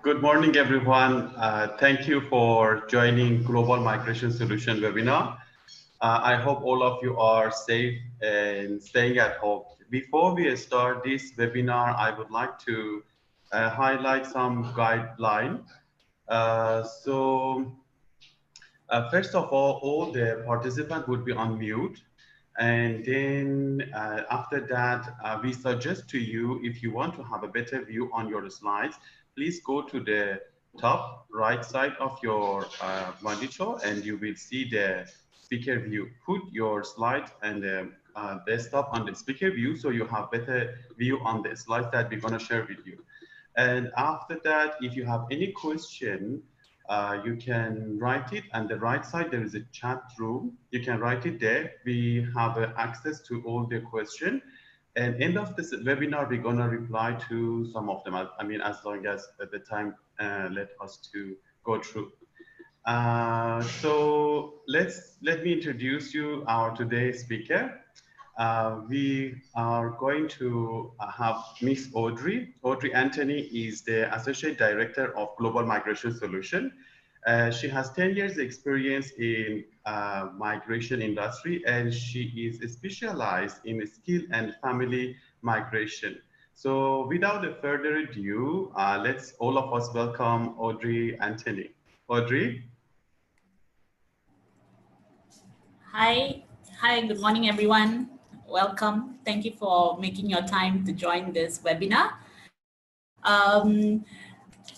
Good morning, everyone. Thank you for joining Global Migration Solution webinar. I hope all of you are safe and staying at home. Before we start this webinar, I would like to highlight some guidelines. First of all the participants would be on mute. And then after that, we suggest to you, if you want to have a better view on your slides, please go to the top right side of your monitor and you will see the speaker view. Put your slide and the desktop on the speaker view so you have better view on the slides that we're going to share with you. And after that, if you have any question, you can write it on the right side. There is a chat room. You can write it there. We have access to all the questions. And end of this webinar, we're gonna reply to some of them. I mean, as long as the time let us to go through. So let me introduce you our today's speaker. We are going to have Miss Audrey. Audrey Anthony is the Associate Director of Global Migration Solution. She has 10 years experience in migration industry, and she is specialized in skill and family migration. So without further ado, let's all of us welcome Audrey Anthony. Audrey. Hi, good morning, everyone. Welcome. Thank you for making your time to join this webinar.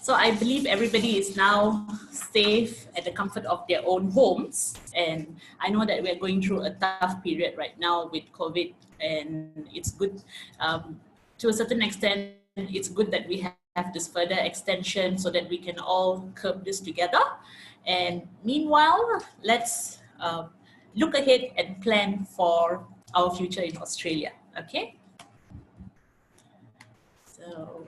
So I believe everybody is now safe at the comfort of their own homes. And I know that we're going through a tough period right now with COVID, and it's good to a certain extent, it's good that we have this further extension so that we can all curb this together. And meanwhile, let's look ahead and plan for our future in Australia, okay? So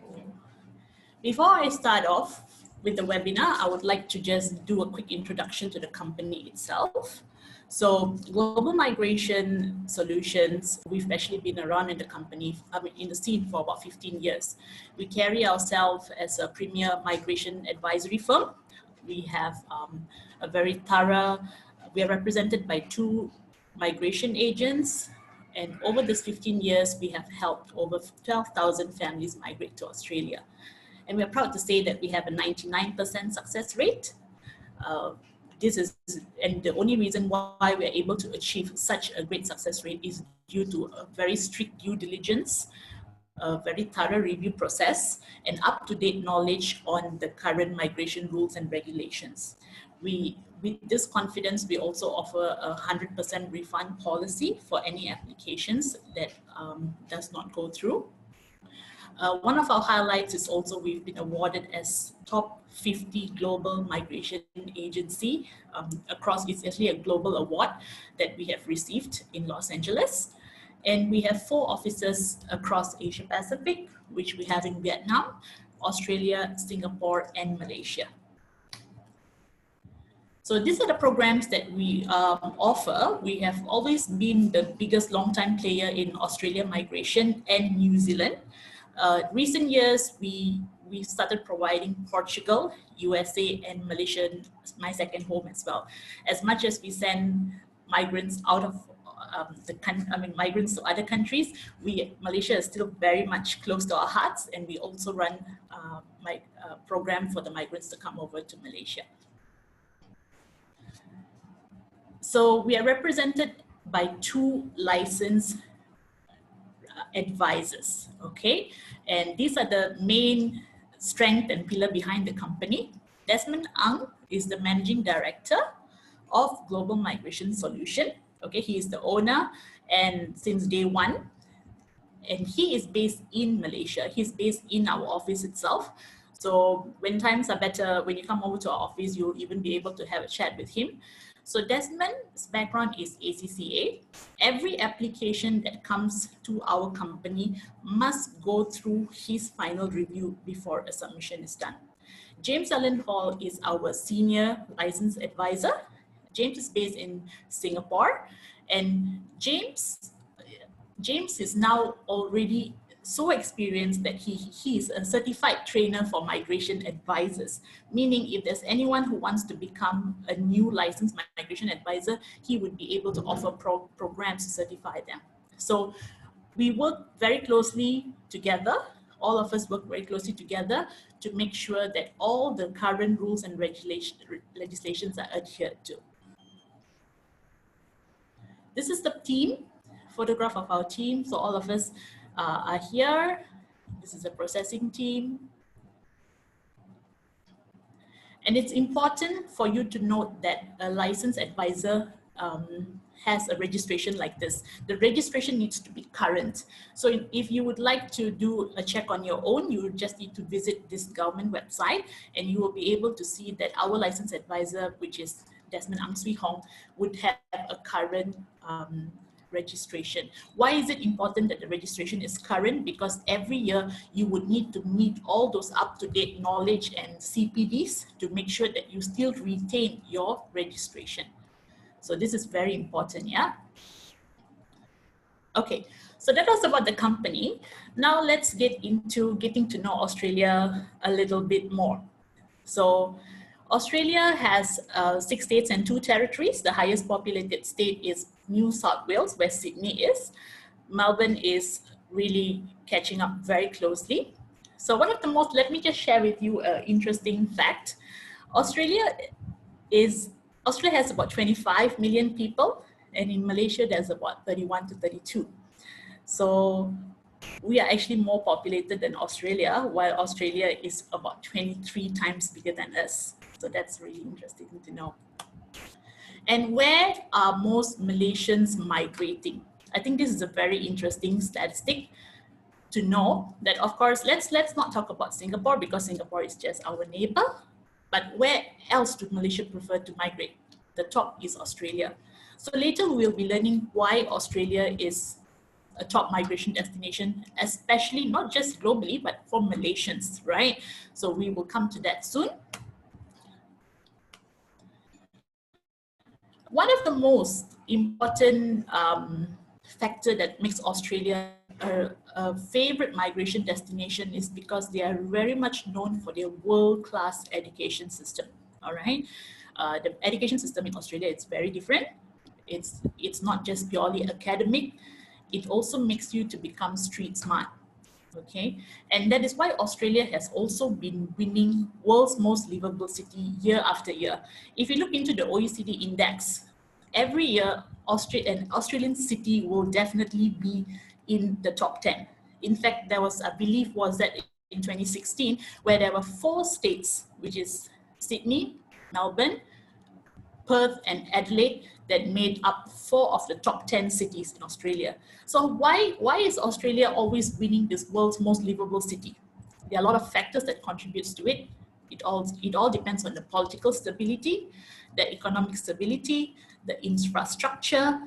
before I start off with the webinar, I would like to just do a quick introduction to the company itself. So Global Migration Solutions, we've actually been around in the company, in the scene for about 15 years. We carry ourselves as a premier migration advisory firm. We have a very thorough, we are represented by 2 migration agents, and over this 15 years, we have helped over 12,000 families migrate to Australia. And we're proud to say that we have a 99% success rate. And the only reason why we're able to achieve such a great success rate is due to a very strict due diligence, a very thorough review process, and up-to-date knowledge on the current migration rules and regulations. With this confidence, we also offer a 100% refund policy for any applications that does not go through. One of our highlights is also we've been awarded as top 50 global migration agency across. It's actually a global award that we have received in Los Angeles. And we have 4 offices across Asia Pacific, which we have in Vietnam, Australia, Singapore, and Malaysia. So these are the programs that we offer. We have always been the biggest long-time player in Australia migration and New Zealand. Recent years, we started providing Portugal, USA, and Malaysia, my second home as well. As much as we send migrants out of migrants to other countries, Malaysia is still very much close to our hearts, and we also run a program for the migrants to come over to Malaysia. So we are represented by 2 licensed advisors, okay? And these are the main strength and pillar behind the company. Desmond Ang is the managing director of Global Migration Solution. Okay, he is the owner, and since day 1, and he is based in Malaysia. He's based in our office itself. So when times are better, when you come over to our office, you'll even be able to have a chat with him. So Desmond's background is ACCA. Every application that comes to our company must go through his final review before a submission is done. James Allen Hall is our senior license advisor. James is based in Singapore, and James is now already so experienced that he is a certified trainer for migration advisors, meaning if there's anyone who wants to become a new licensed migration advisor, he would be able to offer programs to certify them. So we work very closely together. All of us work very closely together to make sure that all the current rules and legislations are adhered to. This is the team, photograph of our team. So all of us are here. This is a processing team. And it's important for you to note that a licensed advisor has a registration like this. The registration needs to be current. So if you would like to do a check on your own, you just need to visit this government website and you will be able to see that our licensed advisor, which is Desmond Ang Swee Hong, would have a current registration. Why is it important that the registration is current? Because every year you would need to meet all those up-to-date knowledge and CPDs to make sure that you still retain your registration. So this is very important, yeah? Okay, so that was about the company. Now let's get into getting to know Australia a little bit more. So Australia has 6 states and 2 territories. The highest populated state is New South Wales, where Sydney is. Melbourne is really catching up very closely. So one of the most, let me just share with you an interesting fact. Australia has about 25 million people, and in Malaysia, there's about 31 to 32. So we are actually more populated than Australia, while Australia is about 23 times bigger than us. So that's really interesting to know. And where are most Malaysians migrating? I think this is a very interesting statistic to know that, of course, let's not talk about Singapore because Singapore is just our neighbor. But where else do Malaysia prefer to migrate? The top is Australia. So later we'll be learning why Australia is a top migration destination, especially not just globally, but for Malaysians, right? So we will come to that soon. One of the most important factor that makes Australia a favorite migration destination is because they are very much known for their world-class education system, all right? The education system in Australia is very different. It's not just purely academic. It also makes you to become street smart, okay? And that is why Australia has also been winning world's most livable city year after year. If you look into the OECD index, every year an Australian city will definitely be in the top 10. In fact, there was, I believe, was that in 2016, where there were 4 states, which is Sydney, Melbourne, Perth, and Adelaide, that made up 4 of the top 10 cities in Australia. So why is Australia always winning this world's most livable city? There are a lot of factors that contributes to it. It all depends on the political stability, the economic stability, the infrastructure,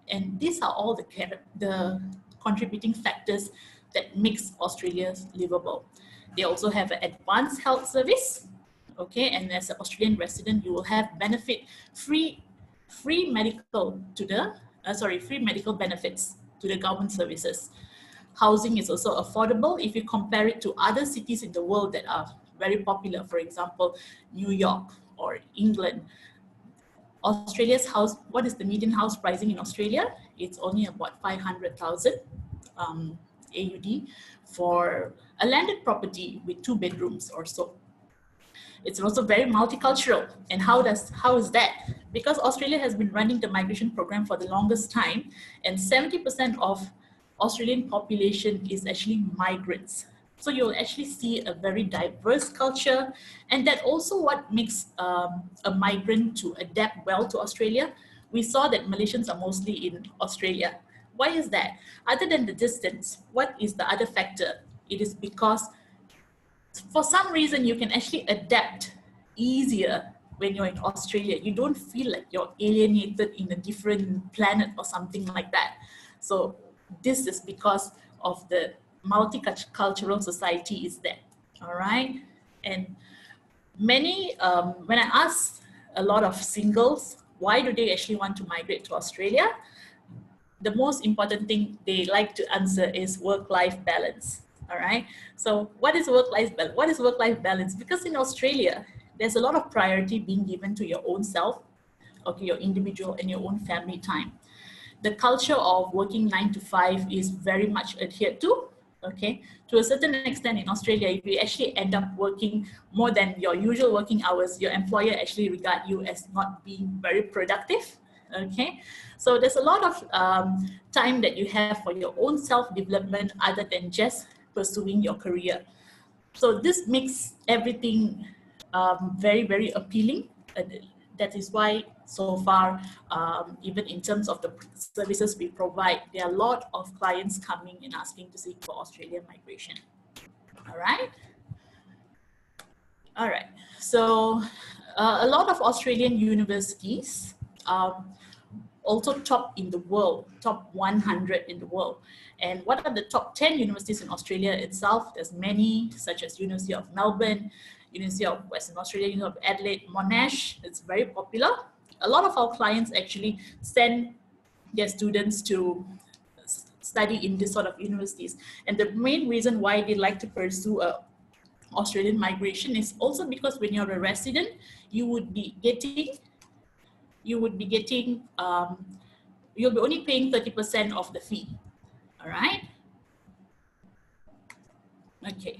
and these are all the contributing factors that makes Australia livable. They also have an advanced health service, okay, and as an Australian resident, you will have free medical benefits to the government services. Housing is also affordable if you compare it to other cities in the world that are very popular, for example, New York or England. Australia's house, what is the median house pricing in Australia? It's only about 500,000 AUD for a landed property with 2 bedrooms or so. It's also very multicultural. And how is that? Because Australia has been running the migration program for the longest time, and 70% of Australian population is actually migrants. So you'll actually see a very diverse culture, and that also what makes a migrant to adapt well to Australia. We saw that Malaysians are mostly in Australia. Why is that? Other than the distance, what is the other factor? It is because for some reason you can actually adapt easier when you're in Australia. You don't feel like you're alienated in a different planet or something like that. So this is because of the multicultural society is there, all right? And many, when I ask a lot of singles, why do they actually want to migrate to Australia? the most important thing they like to answer is work-life balance. All right. So what is work-life balance? What is work-life balance? Because in Australia, there's a lot of priority being given to your own self, okay, your individual and your own family time. The culture of working 9 to 5 is very much adhered to. Okay, to a certain extent in Australia, if you actually end up working more than your usual working hours, your employer actually regard you as not being very productive. Okay, so there's a lot of time that you have for your own self-development other than just pursuing your career. So this makes everything very, very appealing. That is why so far, even in terms of the services we provide, there are a lot of clients coming and asking to seek for Australian migration. All right. All right. So a lot of Australian universities also top in the world, top 100 in the world. And what are the top 10 universities in Australia itself? There's many, such as University of Melbourne, University of Western Australia, University of Adelaide, Monash. It's very popular. A lot of our clients actually send their students to study in this sort of universities. And the main reason why they like to pursue Australian migration is also because when you're a resident, you would be getting, you'll be only paying 30% of the fee. All right. Okay.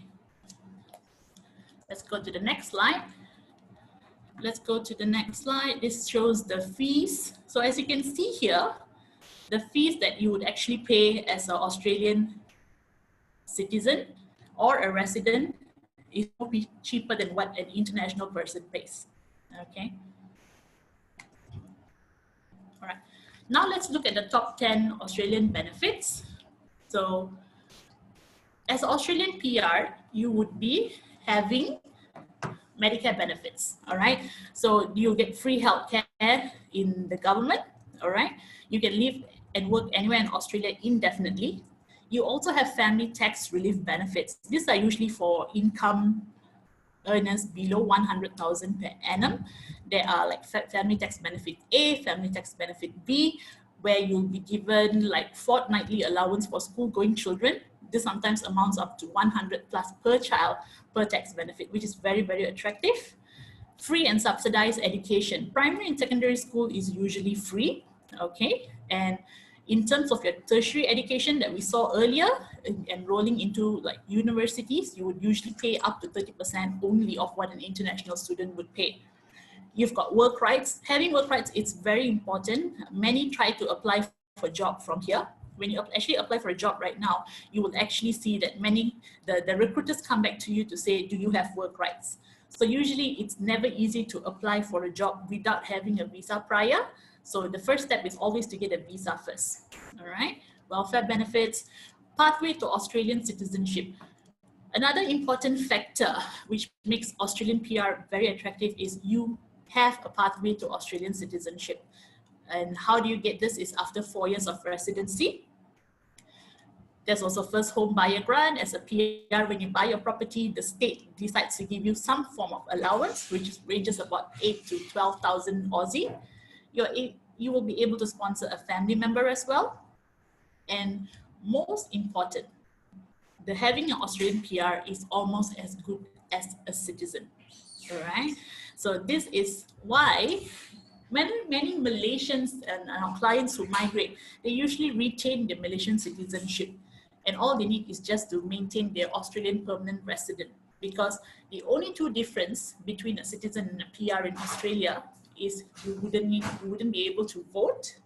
Let's go to the next slide. Let's go to the next slide. This shows the fees. So as you can see here, the fees that you would actually pay as an Australian citizen or a resident is cheaper than what an international person pays. Okay. All right. Now let's look at the top 10 Australian benefits. So as an Australian PR, you would be having Medicare benefits, all right? So you get free healthcare in the government, all right? You can live and work anywhere in Australia indefinitely. You also have family tax relief benefits. These are usually for income earners below 100,000 per annum. There are like family tax benefit A, family tax benefit B, where you'll be given like fortnightly allowance for school-going children. This sometimes amounts up to 100 plus per child per tax benefit, which is very, very attractive. Free and subsidized education. Primary and secondary school is usually free, okay? And in terms of your tertiary education that we saw earlier, enrolling into like universities, you would usually pay up to 30% only of what an international student would pay. You've got work rights. Having work rights, it's very important. Many try to apply for a job from here. When you actually apply for a job right now, you will actually see that the recruiters come back to you to say, do you have work rights? So usually it's never easy to apply for a job without having a visa prior. So the first step is always to get a visa first, all right? Welfare benefits, pathway to Australian citizenship. Another important factor which makes Australian PR very attractive is you have a pathway to Australian citizenship. And how do you get this is after 4 years of residency. There's also first home buyer grant. As a PR, when you buy your property, the state decides to give you some form of allowance, which ranges about 8 to 12,000 Aussie. You will be able to sponsor a family member as well. And most important, having an Australian PR is almost as good as a citizen, all right? So this is why many Malaysians and our clients who migrate, they usually retain their Malaysian citizenship. And all they need is just to maintain their Australian permanent resident, because the only two difference between a citizen and a PR in Australia is you wouldn't be able to vote,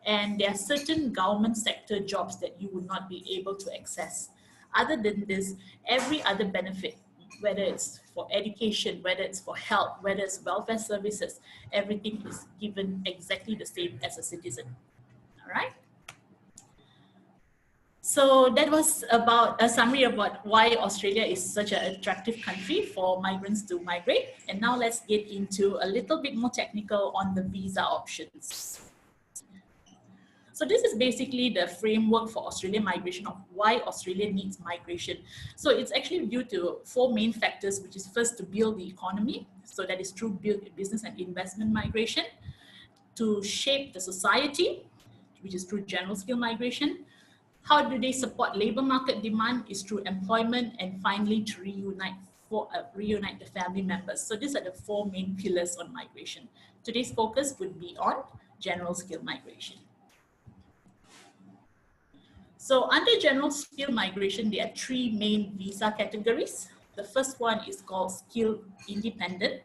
and there are certain government sector jobs that you would not be able to access. Other than this, every other benefit, whether it's for education, whether it's for health, whether it's welfare services, everything is given exactly the same as a citizen, all right? So that was about a summary about why Australia is such an attractive country for migrants to migrate. And now let's get into a little bit more technical on the visa options. So this is basically the framework for Australian migration of why Australia needs migration. So it's actually due to 4 main factors, which is first to build the economy. So that is through business and investment migration, to shape the society, which is through general skill migration. How do they support labor market demand is through employment, and finally to reunite the family members. So these are the 4 main pillars on migration. Today's focus would be on general skill migration. So under general skill migration, there are 3 main visa categories. The first one is called skill independent.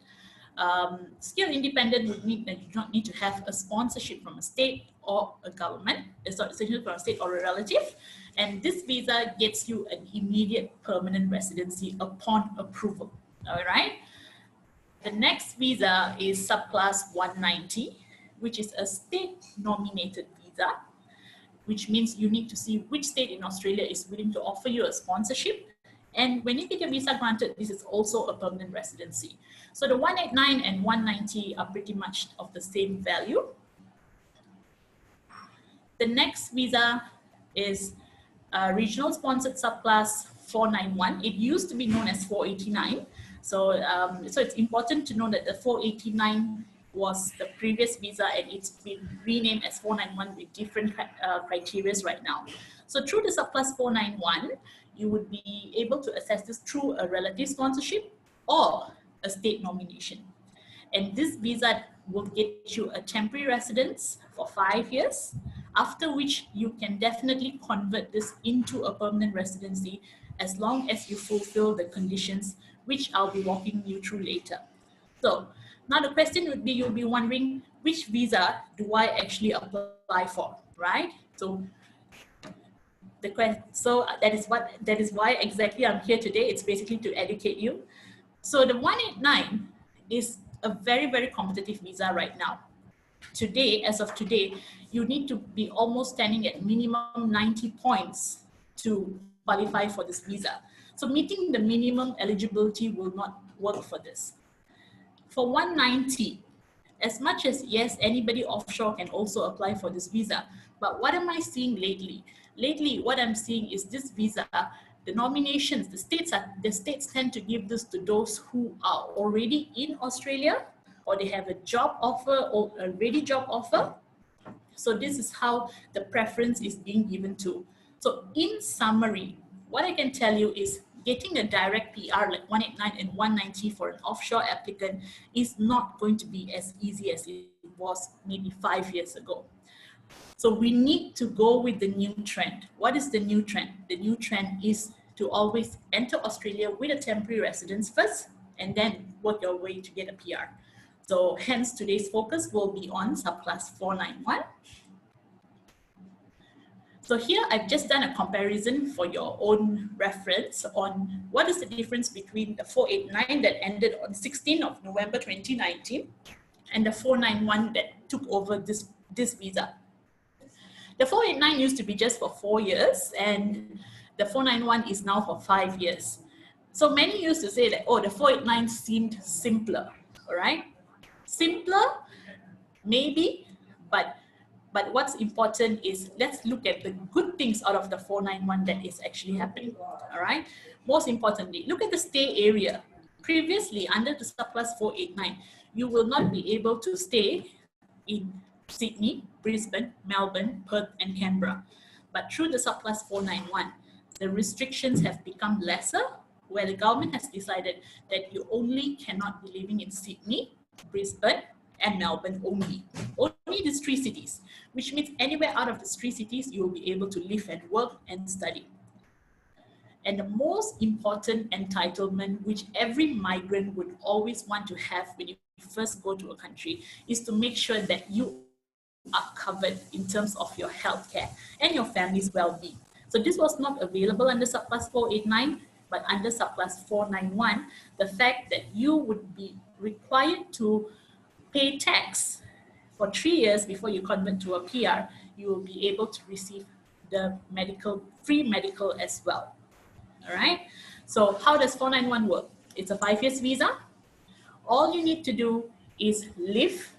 Skill independent would mean that you do not need to have a sponsorship from a state or a government. It's not essentially from a state or a relative. And this visa gets you an immediate permanent residency upon approval. All right. The next visa is subclass 190, which is a state nominated visa, which means you need to see which state in Australia is willing to offer you a sponsorship. And when you get your visa granted, this is also a permanent residency. So the 189 and 190 are pretty much of the same value. The next visa is regional sponsored subclass 491. It used to be known as 489. So it's important to know that the 489 was the previous visa, and it's been renamed as 491 with different criteria right now. So through the subclass 491, you would be able to access this through a relative sponsorship or a state nomination. And this visa will get you a temporary residence for 5 years, after which you can definitely convert this into a permanent residency as long as you fulfill the conditions, which I'll be walking you through later. So now the question would be, you'll be wondering, which visa do I actually apply for, right? So that is why exactly I'm here today. It's basically to educate you. So the 189 is a very, very competitive visa right now. Today, as of today, you need to be almost standing at minimum 90 points to qualify for this visa. So meeting the minimum eligibility will not work for this. For 190, as much as yes, anybody offshore can also apply for this visa, but what am I seeing lately? Lately, what I'm seeing is this visa, the nominations, the states tend to give this to those who are already in Australia, or they have a job offer or a ready job offer. So this is how the preference is being given to. So in summary, what I can tell you is getting a direct PR like 189 and 190 for an offshore applicant is not going to be as easy as it was maybe 5 years ago. So we need to go with the new trend. What is the new trend? The new trend is to always enter Australia with a temporary residence first, and then work your way to get a PR. So hence today's focus will be on subclass 491. So here I've just done a comparison for your own reference on what is the difference between the 489 that ended on 16th of November 2019 and the 491 that took over this visa. The 489 used to be just for 4 years, and the 491 is now for 5 years. So many used to say that, oh, the 489 seemed simpler, all right? Simpler, maybe, but what's important is let's look at the good things out of the 491 that is actually happening, all right? Most importantly, look at the stay area. Previously, under the subclass 489, you will not be able to stay in Sydney, Brisbane, Melbourne, Perth, and Canberra. But through the subclass 491, the restrictions have become lesser, where the government has decided that you only cannot be living in Sydney, Brisbane, and Melbourne only these 3 cities, which means anywhere out of these 3 cities, you will be able to live and work and study. And the most important entitlement, which every migrant would always want to have when you first go to a country, is to make sure that you are covered in terms of your healthcare and your family's well-being. So this was not available under subclass 489, but under subclass 491, the fact that you would be required to pay tax for 3 years before you convert to a PR, you will be able to receive the free medical as well. All right. So how does 491 work? It's a 5 years visa. All you need to do is live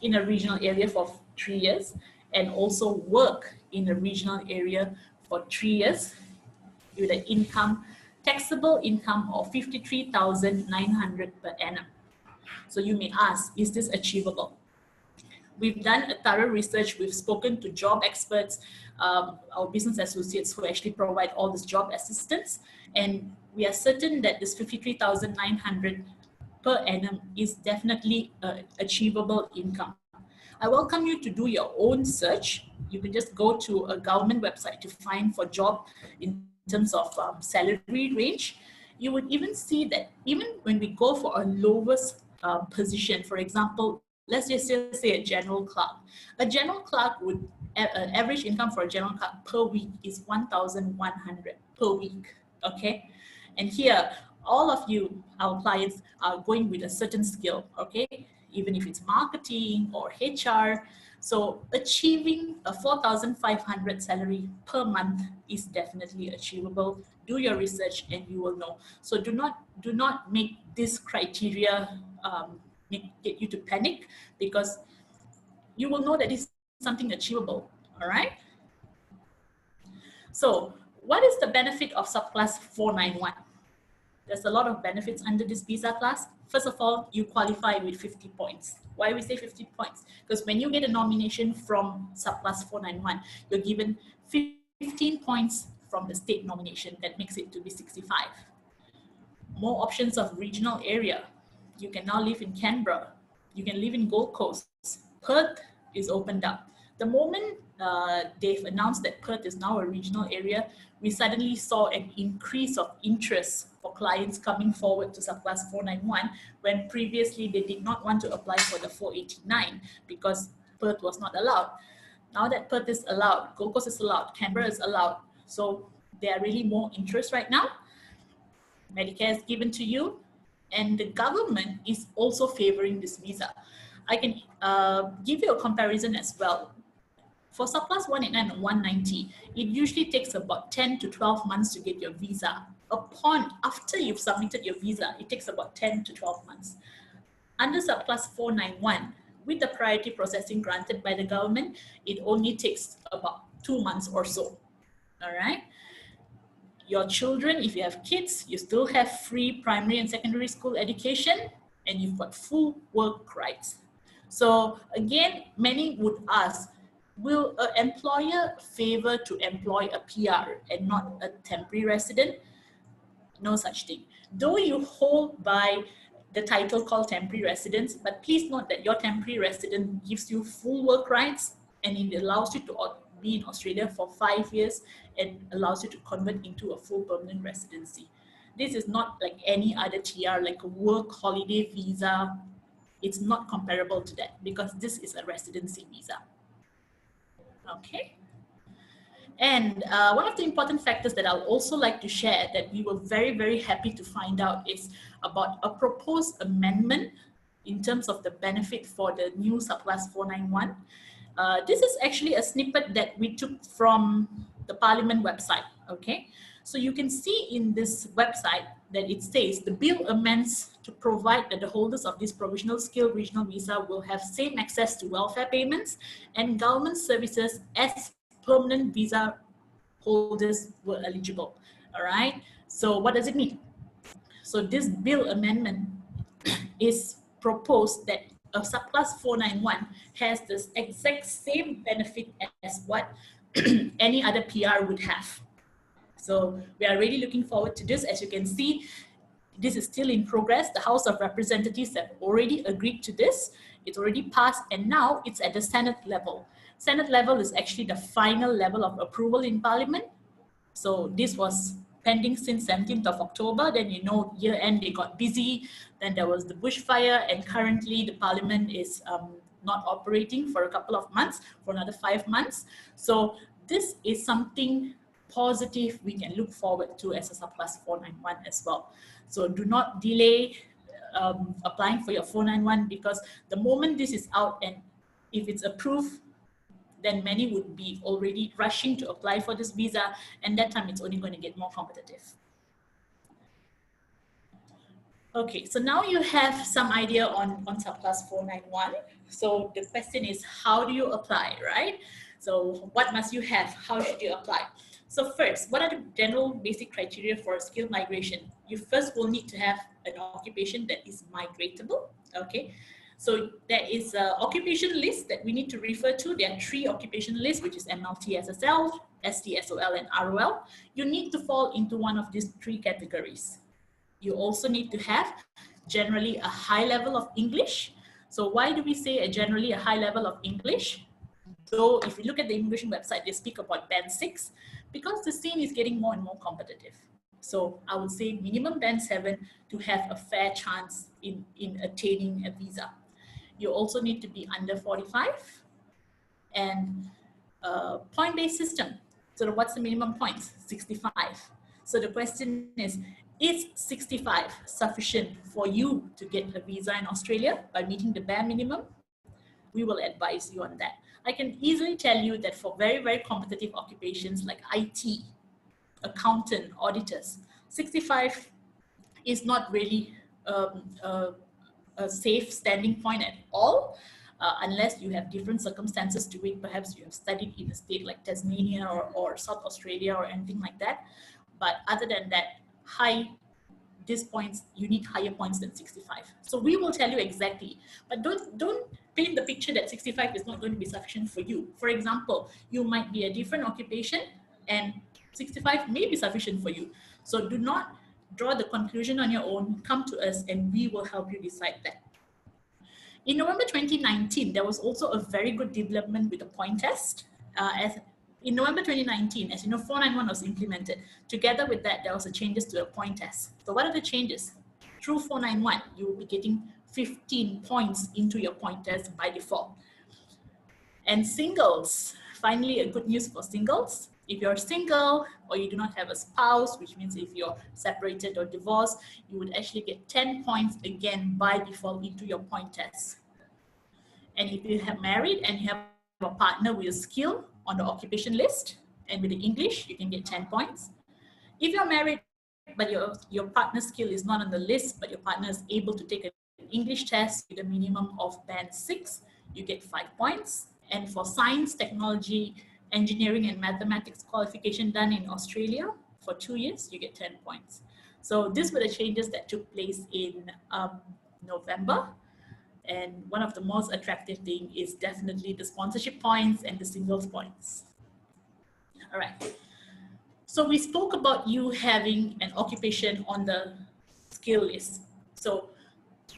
in a regional area for 3 years and also work in a regional area for 3 years with an income, taxable income of 53,900 per annum. So you may ask, is this achievable? We've done a thorough research. We've spoken to job experts, our business associates who actually provide all this job assistance. And we are certain that this 53,900 per annum is definitely achievable income. I welcome you to do your own search. You can just go to a government website to find for job in terms of salary range. You would even see that even when we go for a lowest position, for example, let's just say a general clerk. A general clerk would, average income for a general clerk per week is 1,100 per week, okay? And here, all of you, our clients, are going with a certain skill, okay? Even if it's marketing or HR. So achieving a 4,500 salary per month is definitely achievable. Do your research and you will know. So do not make this criteria get you to panic, because you will know that it's something achievable, all right? So what is the benefit of subclass 491? There's a lot of benefits under this visa class. First of all, you qualify with 50 points. Why we say 50 points? Because when you get a nomination from subclass 491, you're given 15 points from the state nomination. That makes it to be 65. More options of regional area. You can now live in Canberra. You can live in Gold Coast. Perth is opened up. The moment they've announced that Perth is now a regional area, we suddenly saw an increase of interest for clients coming forward to subclass 491, when previously they did not want to apply for the 489 because Perth was not allowed. Now that Perth is allowed, Gold Coast is allowed, Canberra is allowed, so there are really more interest right now. Medicare is given to you, and the government is also favoring this visa. I can give you a comparison as well. For subclass 189 and 190, it usually takes about 10 to 12 months to get your visa. After you've submitted your visa, it takes about 10 to 12 months. Under subclass 491, with the priority processing granted by the government, it only takes about 2 months or so, all right? Your children, if you have kids, you still have free primary and secondary school education, and you've got full work rights. So again, many would ask, will an employer favor to employ a PR and not a temporary resident? No such thing. Though you hold by the title called temporary residence, but please note that your temporary resident gives you full work rights, and it allows you to be in Australia for 5 years and allows you to convert into a full permanent residency. This is not like any other TR, like a work holiday visa. It's not comparable to that because this is a residency visa. Okay. And one of the important factors that I'll also like to share that we were very, very happy to find out is about a proposed amendment in terms of the benefit for the new subclass 491. This is actually a snippet that we took from the Parliament website, okay? So you can see in this website that it says the bill amends to provide that the holders of this provisional skilled regional visa will have same access to welfare payments and government services as permanent visa holders were eligible, all right? So what does it mean? So this bill amendment is proposed that a subclass 491 has this exact same benefit as what any other PR would have. So we are really looking forward to this. As you can see, this is still in progress. The House of Representatives have already agreed to this. It's already passed, and now it's at the Senate level. Senate level is actually the final level of approval in Parliament. So this was pending since 17th of October. Then, you know, year end, they got busy. Then there was the bushfire, and currently the Parliament is not operating for a couple of months, for another 5 months. So this is something positive we can look forward to as a subclass 491 as well. So do not delay applying for your 491, because the moment this is out and if it's approved, then many would be already rushing to apply for this visa, and that time it's only going to get more competitive. Okay, so now you have some idea on subclass 491. So the question is, how do you apply, right? So what must you have? How should you apply? So first, what are the general basic criteria for skilled migration? You first will need to have an occupation that is migratable, okay? So there is an occupation list that we need to refer to. There are 3 occupation lists, which is MLT, SSL, ST, SOL, and ROL. You need to fall into one of these 3 categories. You also need to have generally a high level of English. So why do we say generally a high level of English? Though if you look at the immigration website, they speak about band 6 because the scene is getting more and more competitive. So I would say minimum band 7 to have a fair chance in attaining a visa. You also need to be under 45 and point-based system. So what's the minimum points? 65. So the question is 65 sufficient for you to get a visa in Australia by meeting the bare minimum? We will advise you on that. I can easily tell you that for very, very competitive occupations like IT, accountant, auditors, 65 is not really a safe standing point at all, unless you have different circumstances to it. Perhaps you have studied in a state like Tasmania or South Australia or anything like that. But other than that, these points, you need higher points than 65. So we will tell you exactly, but don't paint the picture that 65 is not going to be sufficient for you. For example, you might be a different occupation and 65 may be sufficient for you. So do not draw the conclusion on your own. Come to us and we will help you decide that. In November 2019, there was also a very good development with the point test. In November 2019, as you know, 491 was implemented. Together with that, there was a changes to the point test. So what are the changes? Through 491, you will be getting 15 points into your point test by default. And singles, finally, a good news for singles. If you're single or you do not have a spouse, which means if you're separated or divorced, you would actually get 10 points again by default into your point test. And if you have married and you have a partner with a skill on the occupation list and with the English, you can get 10 points. If you're married, but your partner's skill is not on the list, but your partner is able to take an English test with a minimum of band 6, you get 5 points. And for science, technology, engineering, and mathematics qualification done in Australia for 2 years, you get 10 points. So these were the changes that took place in November. And one of the most attractive thing is definitely the sponsorship points and the singles points. All right. So we spoke about you having an occupation on the skill list. So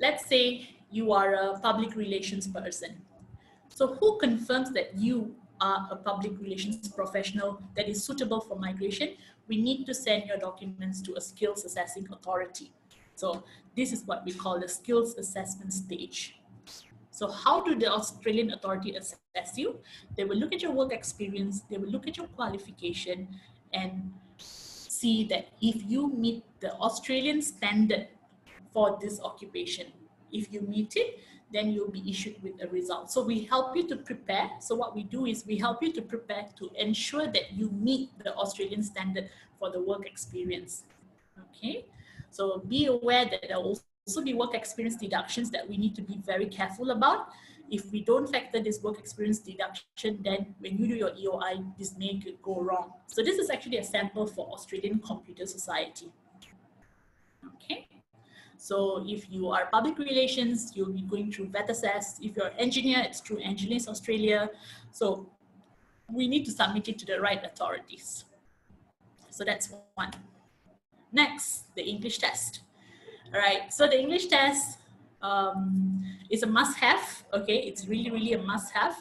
let's say you are a public relations person. So who confirms that you are a public relations professional that is suitable for migration? We need to send your documents to a skills assessing authority. So this is what we call the skills assessment stage. So how do the Australian authority assess you? They will look at your work experience, they will look at your qualification and see that if you meet the Australian standard for this occupation, if you meet it, then you'll be issued with a result. So we help you to prepare. So what we do is we help you to prepare to ensure that you meet the Australian standard for the work experience. Okay, so be aware that there will also be work experience deductions that we need to be very careful about. If we don't factor this work experience deduction, then when you do your EOI, this may go wrong. So this is actually a sample for Australian Computer Society. Okay. So if you are public relations, you'll be going through vet assess. If you're an engineer, it's through Engineers Australia. So we need to submit it to the right authorities. So that's one. Next, the English test. All right, so the English test is a must-have. Okay, it's really, really a must-have.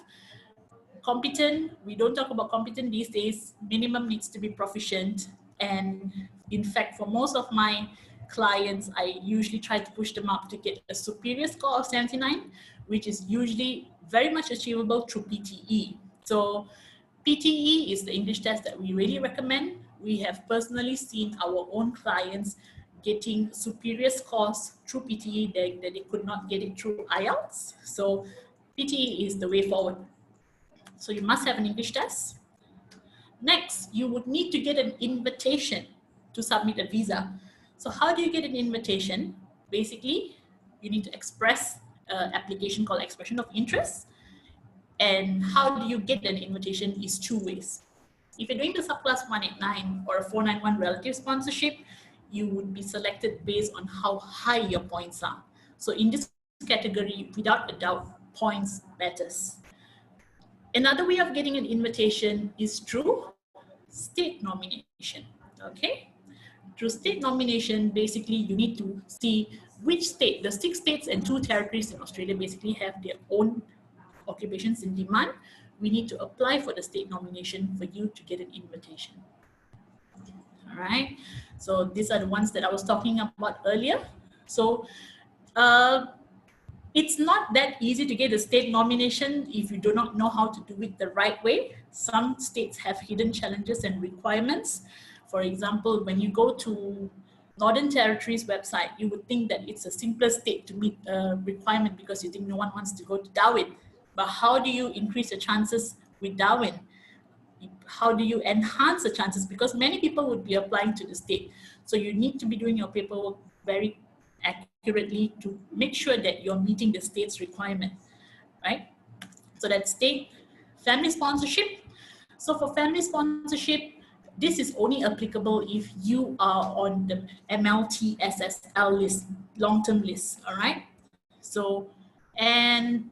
Competent, we don't talk about competent these days. Minimum needs to be proficient. And in fact, for most of my clients, I usually try to push them up to get a superior score of 79, which is usually very much achievable through PTE. So PTE is the English test that we really recommend. We have personally seen our own clients getting superior scores through PTE that they could not get it through IELTS. So PTE is the way forward. So you must have an English test. Next, you would need to get an invitation to submit a visa. So how do you get an invitation? Basically, you need to express an application called expression of interest. And how do you get an invitation is 2 ways. If you're doing the Subclass 189 or a 491 relative sponsorship, you would be selected based on how high your points are. So in this category, without a doubt, points matters. Another way of getting an invitation is through state nomination, okay? Through state nomination, basically you need to see which state, the 6 states and 2 territories in Australia basically have their own occupations in demand. We need to apply for the state nomination for you to get an invitation. All right, so these are the ones that I was talking about earlier. So it's not that easy to get a state nomination if you do not know how to do it the right way. Some states have hidden challenges and requirements. For example, when you go to Northern Territory's website, you would think that it's a simpler state to meet a requirement because you think no one wants to go to Darwin. But how do you increase the chances with Darwin? How do you enhance the chances? Because many people would be applying to the state. So you need to be doing your paperwork very accurately to make sure that you're meeting the state's requirement, right? So that's state family sponsorship. So for family sponsorship, this is only applicable if you are on the MLTSSL list, long-term list, all right? So, and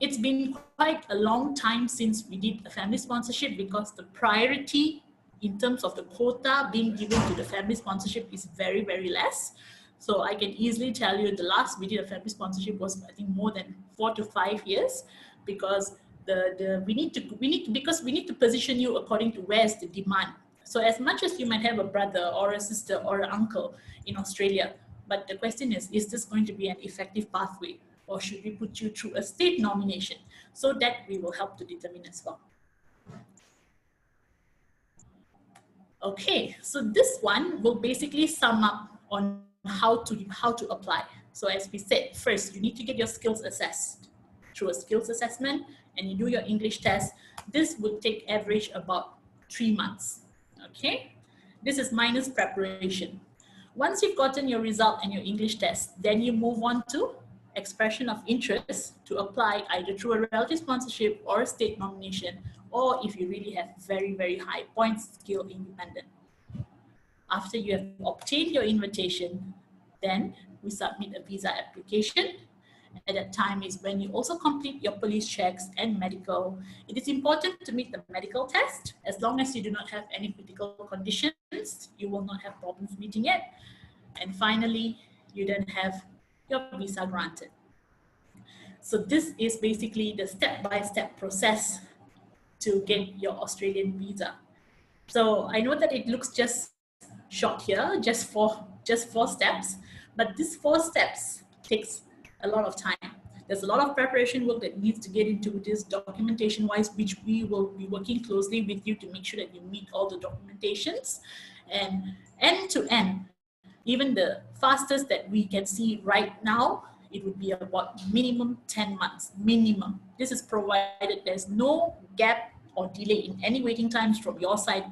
it's been quite a long time since we did a family sponsorship because the priority in terms of the quota being given to the family sponsorship is very, very less. So I can easily tell you the last we did a family sponsorship was, I think, more than 4 to 5 years, because we need to position you according to where's the demand. So as much as you might have a brother or a sister or an uncle in Australia, but the question is this going to be an effective pathway, or should we put you through a state nomination? So that we will help to determine as well. Okay, so this one will basically sum up on how to apply. So as we said, first you need to get your skills assessed through a skills assessment, and you do your English test. This would take average about 3 months. Okay, this is minus preparation. Once you've gotten your result and your English test, then you move on to expression of interest to apply either through a relative sponsorship or a state nomination, or if you really have very, very high points, skill independent. After you have obtained your invitation, then we submit a visa application. At that time is when you also complete your police checks and medical. It is important to meet the medical test. As long as you do not have any critical conditions, you will not have problems meeting it. And finally, you then have your visa granted. So this is basically the step-by-step process to get your Australian visa. So I know that it looks just short here, just four steps, but these 4 steps takes a lot of time. There's a lot of preparation work that needs to get into this documentation-wise, which we will be working closely with you to make sure that you meet all the documentations. And end to end, even the fastest that we can see right now, it would be about minimum 10 months, minimum. This is provided there's no gap or delay in any waiting times from your side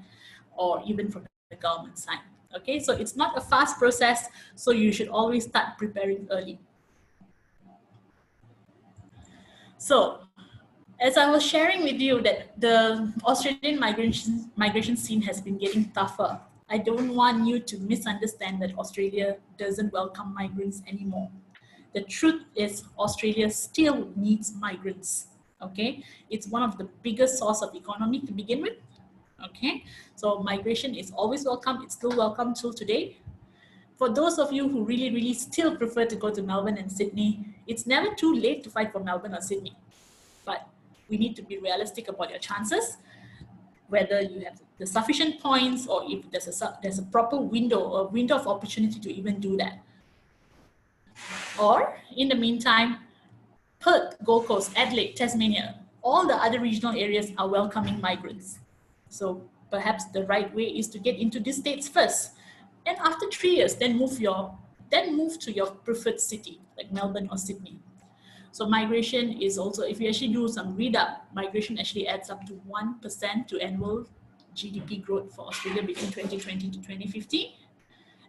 or even from the government side. Okay, so it's not a fast process, so you should always start preparing early. So, as I was sharing with you that the Australian migration scene has been getting tougher, I don't want you to misunderstand that Australia doesn't welcome migrants anymore. The truth is Australia still needs migrants, okay? It's one of the biggest source of economy to begin with, okay? So migration is always welcome. It's still welcome till today. For those of you who really, really still prefer to go to Melbourne and Sydney, it's never too late to fight for Melbourne or Sydney. But we need to be realistic about your chances, whether you have the sufficient points or if there's a proper window of opportunity to even do that. Or in the meantime, Perth, Gold Coast, Adelaide, Tasmania, all the other regional areas are welcoming migrants. So perhaps the right way is to get into these states first. And after 3 years, then move to your preferred city, like Melbourne or Sydney. So migration is also, if you actually do some read up, migration actually adds up to 1% to annual GDP growth for Australia between 2020 to 2050.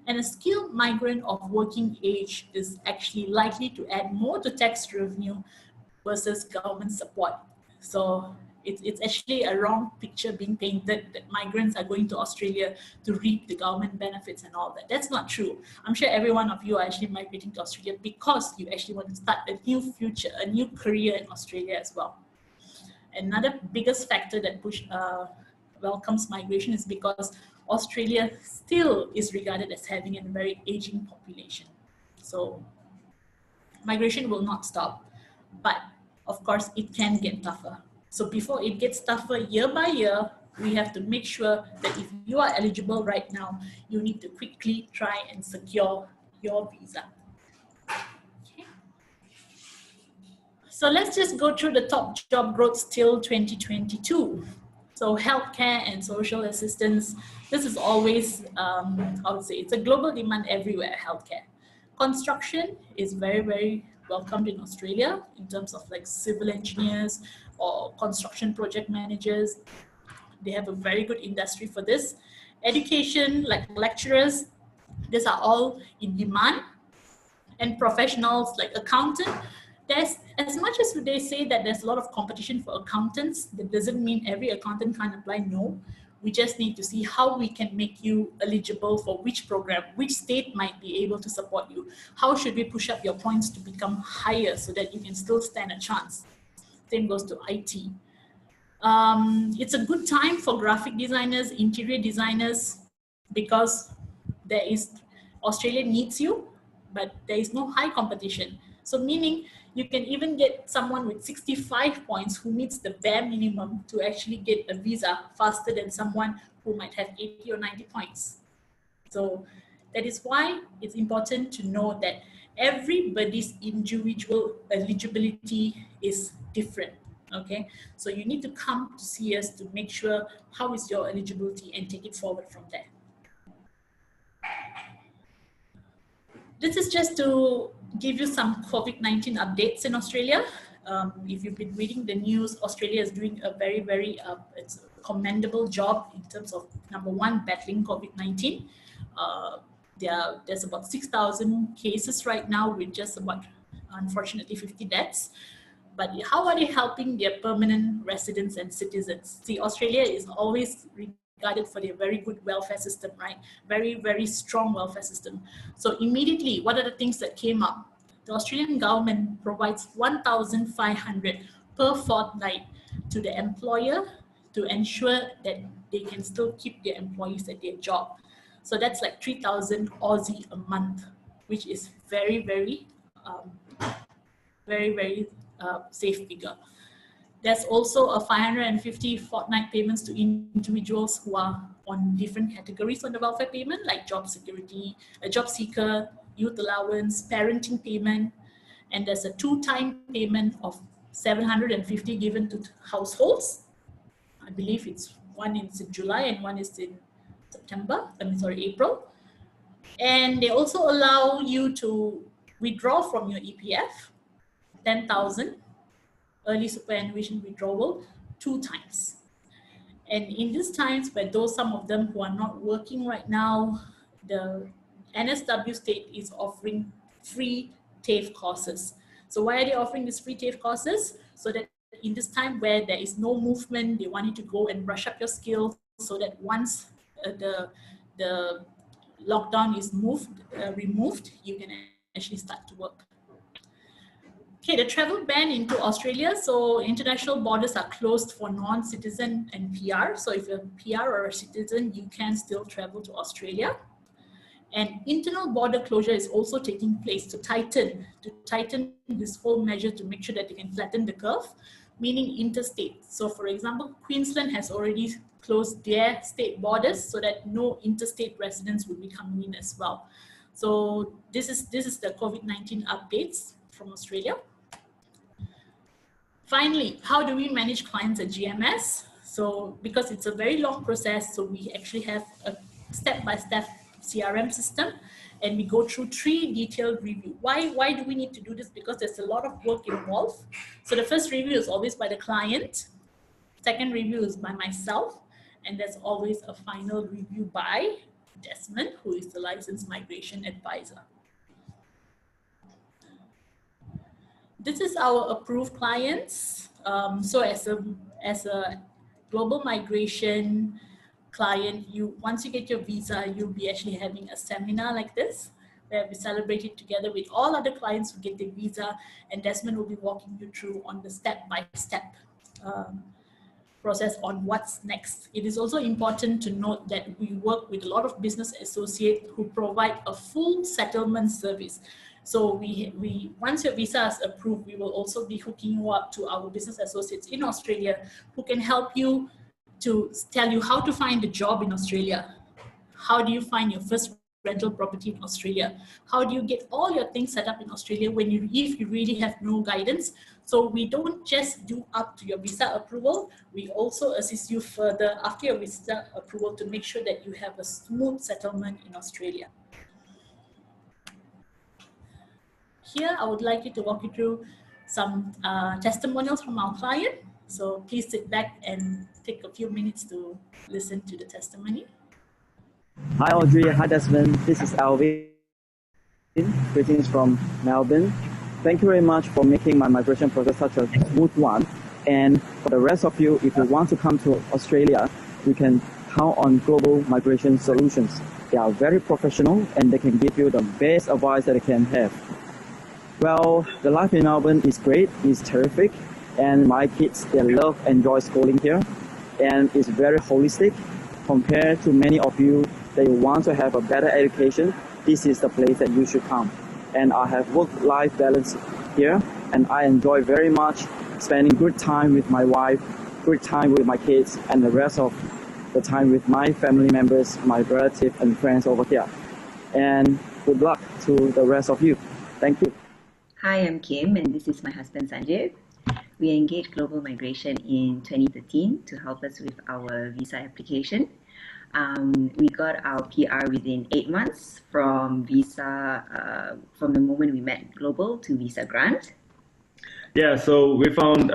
And a skilled migrant of working age is actually likely to add more to tax revenue versus government support. So It's actually a wrong picture being painted that migrants are going to Australia to reap the government benefits and all that. That's not true. I'm sure every one of you are actually migrating to Australia because you actually want to start a new future, a new career in Australia as well. Another biggest factor that welcomes migration is because Australia still is regarded as having a very aging population. So migration will not stop, but of course it can get tougher. So before it gets tougher year by year, we have to make sure that if you are eligible right now, you need to quickly try and secure your visa. Okay. So let's just go through the top job growths till 2022. So healthcare and social assistance, this is always, I would say, it's a global demand everywhere, healthcare. Construction is very, very welcomed in Australia in terms of like civil engineers or construction project managers. They have a very good industry for this. Education, like lecturers, these are all in demand. And professionals like accountant, there's, as much as they say that there's a lot of competition for accountants, that doesn't mean every accountant can apply. No, we just need to see how we can make you eligible for which program, which state might be able to support you. How should we push up your points to become higher so that you can still stand a chance? Same goes to IT. It's a good time for graphic designers, interior designers, because there is, Australia needs you, but there is no high competition. So meaning you can even get someone with 65 points who meets the bare minimum to actually get a visa faster than someone who might have 80 or 90 points. So that is why it's important to know that everybody's individual eligibility is different. Okay, so you need to come to see us to make sure how is your eligibility and take it forward from there. This is just to give you some COVID-19 updates in Australia. If you've been reading the news, Australia is doing a very, very it's a commendable job in terms of, number one, battling COVID-19. There's about 6,000 cases right now with just about, unfortunately, 50 deaths. But how are they helping their permanent residents and citizens? See, Australia is always regarded for their very good welfare system, right? Very, very strong welfare system. So immediately, what are the things that came up? The Australian government provides 1,500 per fortnight to the employer to ensure that they can still keep their employees at their job. So that's like 3,000 Aussie a month, which is very, very, very safe figure. There's also a 550 fortnight payments to individuals who are on different categories on the welfare payment, like job security, a job seeker, youth allowance, parenting payment, and there's a two-time payment of 750 given to households. I believe it's one is in July and one is in April. And they also allow you to withdraw from your EPF, 10,000 early superannuation withdrawal 2 times. And in these times where some of them who are not working right now, the NSW state is offering free TAFE courses. So why are they offering these free TAFE courses? So that in this time where there is no movement, they want you to go and brush up your skills so that once the lockdown is removed, you can actually start to work. Okay, the travel ban into Australia. So international borders are closed for non-citizen and PR. So if you're a PR or a citizen, you can still travel to Australia. And internal border closure is also taking place to tighten this whole measure to make sure that they can flatten the curve, meaning interstate. So for example, Queensland has already closed their state borders so that no interstate residents will be coming in as well. So this is the COVID-19 updates from Australia. Finally, how do we manage clients at GMS? So because it's a very long process, so we actually have a step-by-step CRM system, and we go through 3 detailed reviews. Why do we need to do this? Because there's a lot of work involved. So the first review is always by the client. Second review is by myself. And there's always a final review by Desmond, who is the licensed migration advisor. This is our approved clients. So as a global migration client, once you get your visa, you'll be actually having a seminar like this, where we celebrate it together with all other clients who get their visa, and Desmond will be walking you through on the step-by-step process on what's next. It is also important to note that we work with a lot of business associates who provide a full settlement service. So once your visa is approved, we will also be hooking you up to our business associates in Australia who can help you to tell you how to find a job in Australia. How do you find your first rental property in Australia? How do you get all your things set up in Australia if you really have no guidance? So we don't just do up to your visa approval, we also assist you further after your visa approval to make sure that you have a smooth settlement in Australia. Here, I would like you to walk you through some testimonials from our client. So please sit back and take a few minutes to listen to the testimony. Hi Audrey, hi Desmond, this is Alvin. Greetings from Melbourne. Thank you very much for making my migration process such a smooth one. And for the rest of you, if you want to come to Australia, you can count on Global Migration Solutions. They are very professional and they can give you the best advice that they can have. Well, the life in Melbourne is great, it's terrific, and my kids, they love, enjoy schooling here, and it's very holistic. Compared to many of you that you want to have a better education, this is the place that you should come. And I have work-life balance here, and I enjoy very much spending good time with my wife, good time with my kids, and the rest of the time with my family members, my relatives and friends over here. And good luck to the rest of you. Thank you. Hi, I'm Kim, and this is my husband Sanjay. We engaged Global Migration in 2013 to help us with our visa application. We got our PR within 8 months from the moment we met Global to visa grant. Yeah, so we found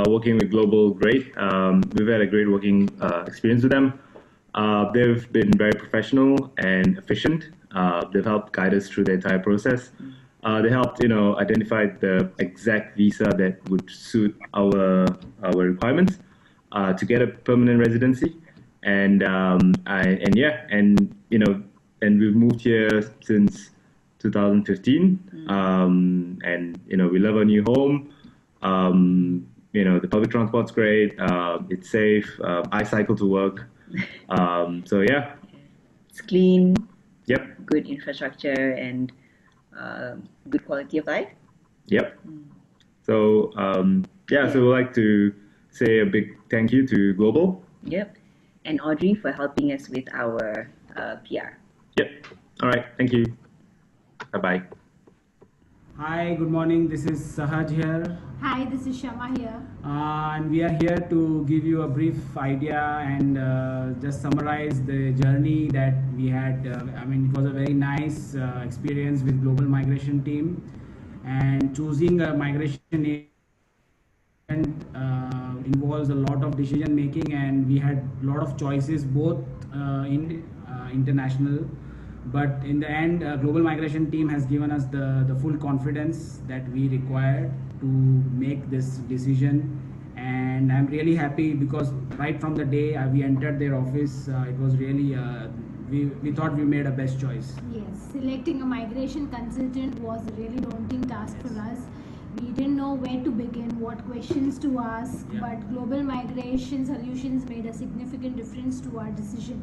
working with Global great. We've had a great working experience with them. They've been very professional and efficient. They've helped guide us through the entire process. They helped, identify the exact visa that would suit our requirements to get a permanent residency. And we've moved here since 2015. And we love our new home. The public transport's great. It's safe. I cycle to work. So yeah, it's clean. Yep. Good infrastructure and good quality of life. Yep. So so we'd like to say a big thank you to Global. Yep. And Audrey for helping us with our PR. Yep. All right. Thank you. Bye-bye. Hi, good morning. This is Sahaj here. Hi, this is Shama here. And we are here to give you a brief idea and just summarize the journey that we had. It was a very nice experience with Global Migration team, and choosing a migration agent involves a lot of decision making, and we had a lot of choices both international. But in the end, Global Migration team has given us the full confidence that we required to make this decision. And I'm really happy because right from the day we entered their office, it was really, we thought we made a best choice. Yes, selecting a migration consultant was a really daunting task for us. We didn't know where to begin, what questions to ask, but Global Migration Solutions made a significant difference to our decision.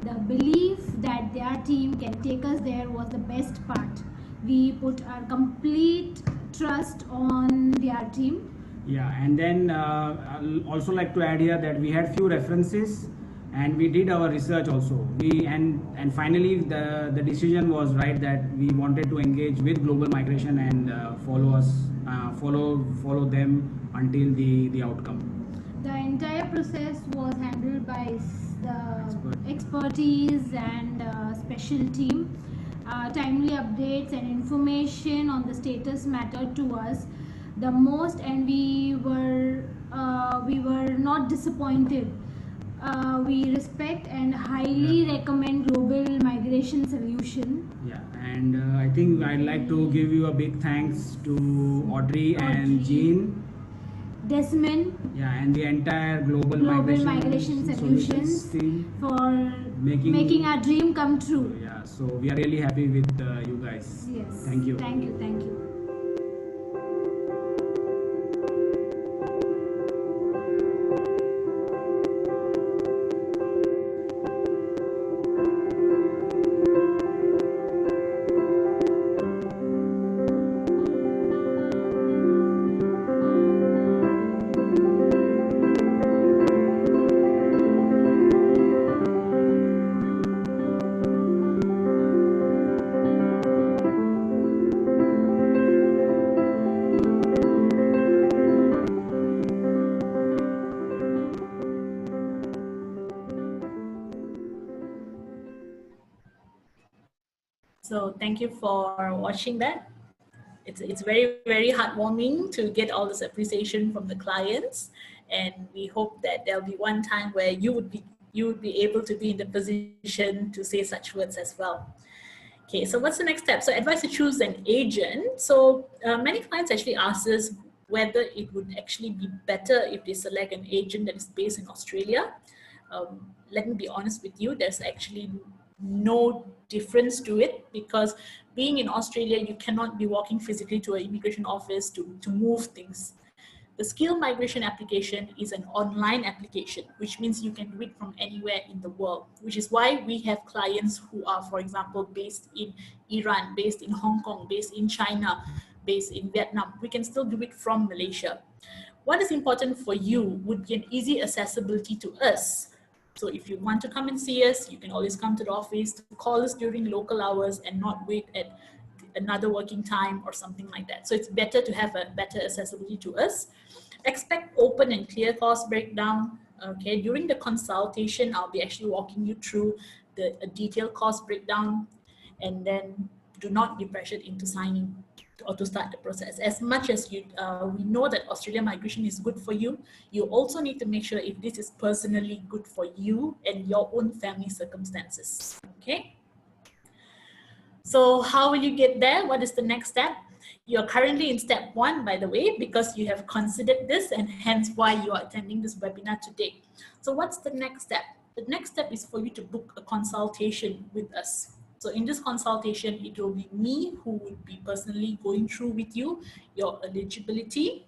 The belief that their team can take us there was the best part. We put our complete trust on their team. Yeah, and then I'll also like to add here that we had few references and we did our research also. And finally the decision was right that we wanted to engage with Global Migration and follow them until the outcome. The entire process was handled by the expertise and special team. Timely updates and information on the status mattered to us the most, and we were not disappointed. We respect and highly recommend Global Migration Solution. Yeah, and I think I'd like to give you a big thanks to Audrey and Jean. Desmond. Yeah, and the entire global Migration Solutions team for making our dream come true. Yeah, so we are really happy with you guys. Yes. Thank you. Thank you. Thank you. So thank you for watching that. It's very, very heartwarming to get all this appreciation from the clients. And we hope that there'll be one time where you would be able to be in the position to say such words as well. Okay, so what's the next step? So advice to choose an agent. So many clients actually ask us whether it would actually be better if they select an agent that is based in Australia. Let me be honest with you, there's actually no difference to it, because being in Australia, you cannot be walking physically to an immigration office to move things. The skill migration application is an online application, which means you can do it from anywhere in the world, which is why we have clients who are, for example, based in Iran, based in Hong Kong, based in China, based in Vietnam. We can still do it from Malaysia. What is important for you would be an easy accessibility to us. So if you want to come and see us, you can always come to the office, to call us during local hours and not wait at another working time or something like that. So it's better to have a better accessibility to us. Expect open and clear cost breakdown. Okay, during the consultation, I'll be actually walking you through the detailed cost breakdown, and then do not be pressured into signing or to start the process. As much as we know that Australian migration is good for you, you also need to make sure if this is personally good for you and your own family circumstances. Okay. So how will you get there? What is the next step? You're currently in step 1, by the way, because you have considered this, and hence why you are attending this webinar today. So what's the next step? The next step is for you to book a consultation with us. So in this consultation, it will be me who would be personally going through with you your eligibility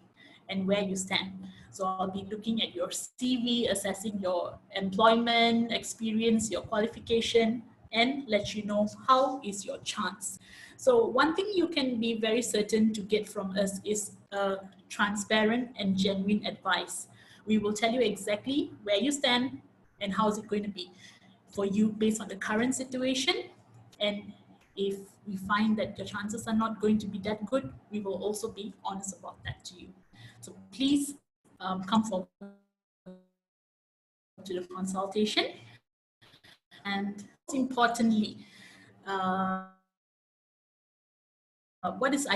and where you stand. So I'll be looking at your CV, assessing your employment experience, your qualification, and let you know how is your chance. So one thing you can be very certain to get from us is transparent and genuine advice. We will tell you exactly where you stand and how is it going to be for you based on the current situation. And if we find that your chances are not going to be that good, we will also be honest about that to you. So please come forward to the consultation. And most importantly, I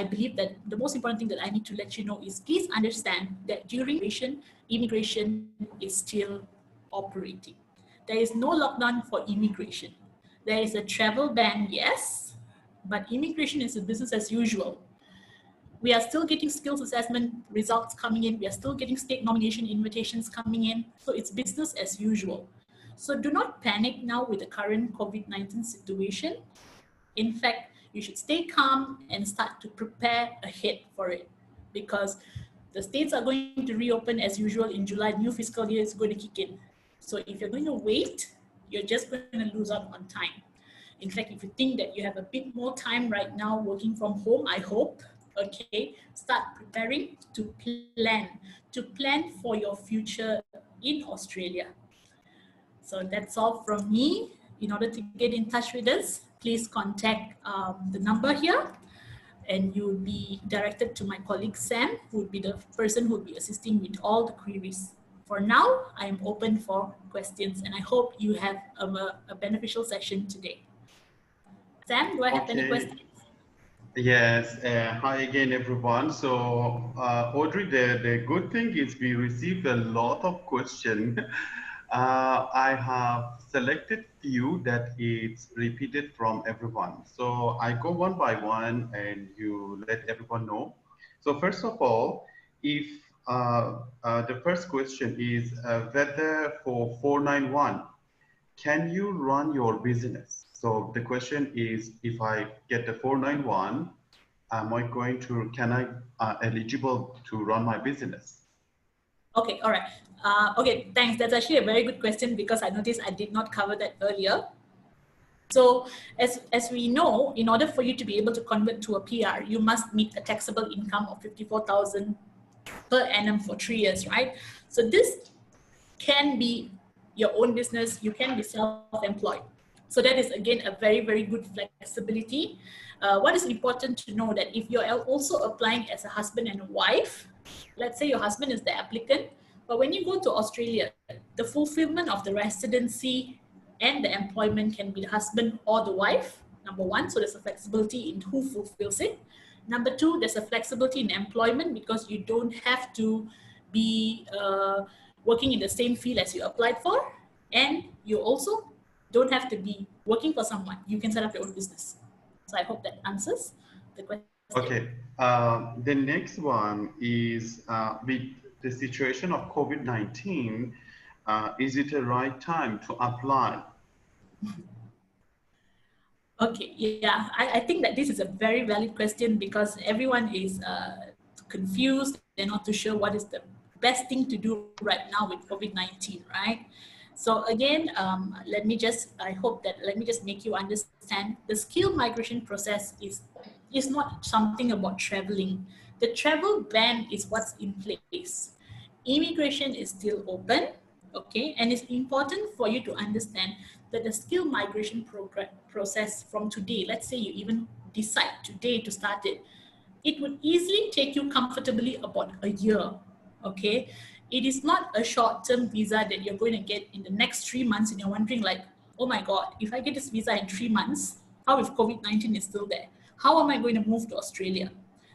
believe that the most important thing that I need to let you know is please understand that during immigration is still operating. There is no lockdown for immigration. There is a travel ban, yes, but immigration is a business as usual. We are still getting skills assessment results coming in. We are still getting state nomination invitations coming in. So it's business as usual. So do not panic now with the current COVID-19 situation. In fact, you should stay calm and start to prepare ahead for it, because the states are going to reopen as usual in July. New fiscal year is going to kick in. So if you're going to wait, you're just going to lose out on time. In fact, if you think that you have a bit more time right now working from home, I hope, okay, start preparing to plan for your future in Australia. So that's all from me. In order to get in touch with us, please contact the number here, and you will be directed to my colleague Sam, who would be the person who will be assisting with all the queries. For now, I am open for questions, and I hope you have a beneficial session today. Sam, do I have any questions? Yes, hi again, everyone. So, Audrey, the good thing is we received a lot of questions. I have selected few that it's repeated from everyone. So I go one by one and you let everyone know. So first of all, if the first question is whether for 491, can you run your business? So the question is, if I get the 491, can I eligible to run my business? Okay, all right. Okay, thanks. That's actually a very good question because I noticed I did not cover that earlier. So as we know, in order for you to be able to convert to a PR, you must meet a taxable income of 54,000 per annum for 3 years, right? So this can be your own business, you can be self-employed. So that is again a very, very good flexibility. What is important to know that if you're also applying as a husband and a wife, let's say your husband is the applicant, but when you go to Australia, the fulfillment of the residency and the employment can be the husband or the wife, number one, so there's a flexibility in who fulfills it. Number two, there's a flexibility in employment because you don't have to be working in the same field as you applied for, and you also don't have to be working for someone. You can set up your own business. So I hope that answers the question. Okay, the next one is with the situation of COVID-19, is it the right time to apply? Okay, yeah, I think that this is a very valid question because everyone is confused. They're not too sure what is the best thing to do right now with COVID-19, right? So again, let me just make you understand the skill migration process is not something about traveling. The travel ban is what's in place. Immigration is still open, okay? And it's important for you to understand that the skill migration process from today, let's say you even decide today to start it, it would easily take you comfortably about a year, okay? It is not a short-term visa that you're going to get in the next 3 months and you're wondering like, oh my God, if I get this visa in 3 months, how if COVID-19 is still there? How am I going to move to Australia?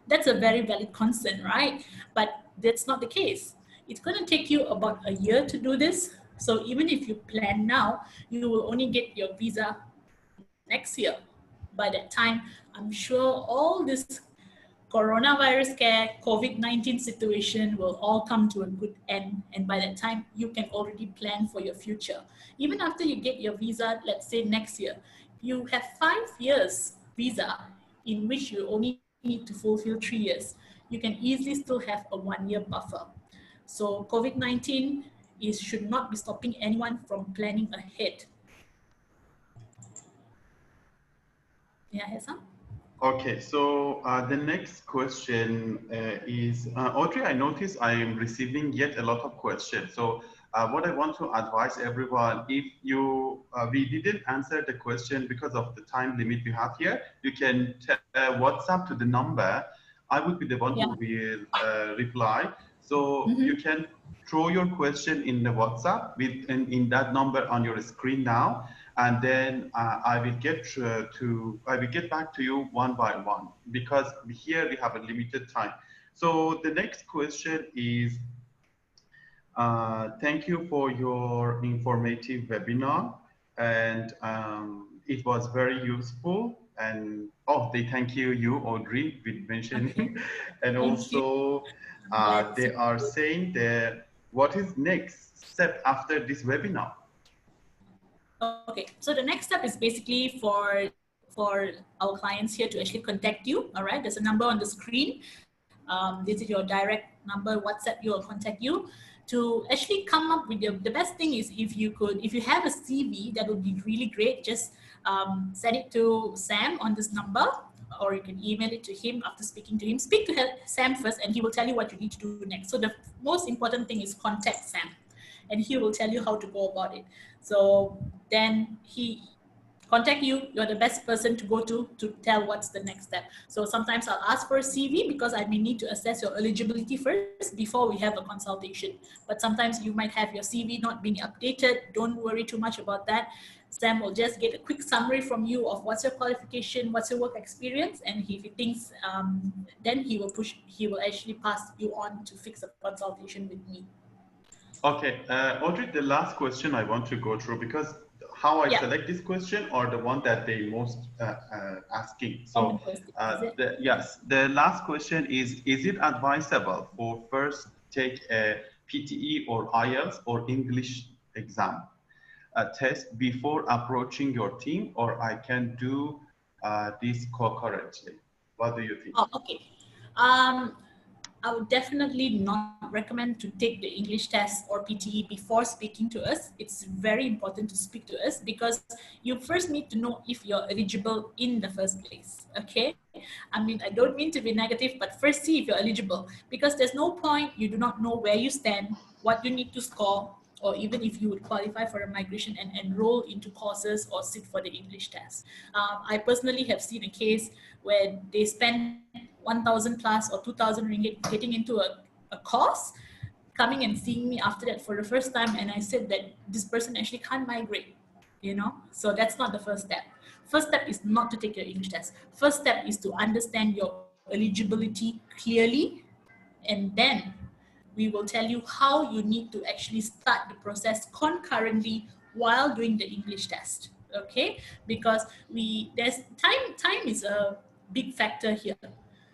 That's a very valid concern, right? But that's not the case. It's going to take you about a year to do this. So even if you plan now, you will only get your visa next year. By that time, I'm sure all this coronavirus care, COVID-19 situation will all come to a good end. And by that time, you can already plan for your future. Even after you get your visa, let's say next year, you have 5 years visa in which you only need to fulfill 3 years. You can easily still have a 1-year buffer. So COVID-19 should not be stopping anyone from planning ahead. Yeah, Hesa? Okay, so the next question is, Audrey, I notice I am receiving yet a lot of questions. So what I want to advise everyone, if you, we didn't answer the question because of the time limit we have here, you can WhatsApp to the number. I would be the one who will reply. So you can throw your question in the WhatsApp in that number on your screen now. And then I will get back to you one by one because here we have a limited time. So the next question is, thank you for your informative webinar, and it was very useful. And they thank you, Audrey, with mentioning, Okay. and also they are saying that what is next step after this webinar? Okay, so the next step is basically for our clients here to actually contact you. All right, there's a number on the screen. This is your direct number. WhatsApp you or contact you to actually come up with the best thing is if you have a CV, that would be really great. Just send it to Sam on this number, or you can email it to him after speaking to him. Speak to Sam first, and he will tell you what you need to do next. So the most important thing is contact Sam, and he will tell you how to go about it. So then he contact you, you're the best person to go to tell what's the next step. So sometimes I'll ask for a CV because I may need to assess your eligibility first before we have a consultation. But sometimes you might have your CV not being updated. Don't worry too much about that. Sam will just get a quick summary from you of what's your qualification, what's your work experience, and if he thinks, then he will actually pass you on to fix a consultation with me. Okay, Audrey, the last question I want to go through because how I select this question or the one that they most asking. So yes, the last question is it advisable for first take a PTE or IELTS or English exam test before approaching your team, or I can do this concurrently? What do you think? Oh, okay. Um, I would definitely not recommend to take the English test or PTE before speaking to us. It's very important to speak to us because you first need to know if you're eligible in the first place. Okay. I mean, I don't mean to be negative, but first see if you're eligible, because there's no point you do not know where you stand, what you need to score, or even if you would qualify for a migration and enroll into courses or sit for the English test. I personally have seen a case where they spend 1,000 plus or 2,000 ringgit getting into a course, coming and seeing me after that for the first time, and I said that this person actually can't migrate, you know. So that's not the first step. First step is not to take your English test. First step is to understand your eligibility clearly, and then we will tell you how you need to actually start the process concurrently while doing the English test. Okay, because there's time is a big factor here.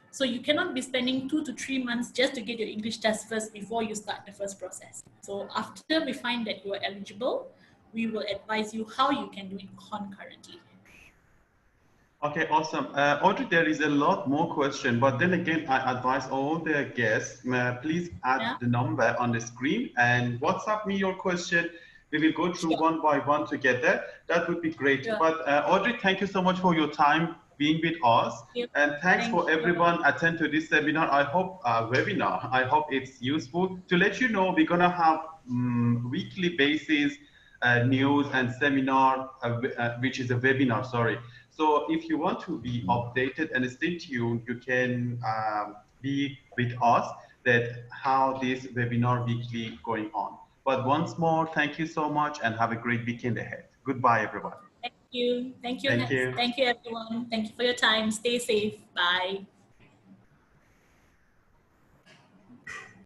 So you cannot be spending 2 to 3 months just to get your English test first before you start the first process. So after we find that you are eligible, we will advise you how you can do it concurrently. Okay, awesome. Audrey, there is a lot more question, but then again, I advise all the guests, please add the number on the screen and WhatsApp me your question. We will go through one by one together. That would be great. Sure. But Audrey, thank you so much for your time being with us. And thanks for everyone attend to this seminar. I hope webinar. I hope it's useful. To let you know, we're gonna have weekly basis news and seminar, which is a webinar. Sorry. So if you want to be updated and stay tuned, you can be with us that how this webinar weekly going on. But once more, thank you so much and have a great weekend ahead. Goodbye, everyone. Thank you. Thank you. Thank you. Thank you, everyone. Thank you for your time. Stay safe. Bye.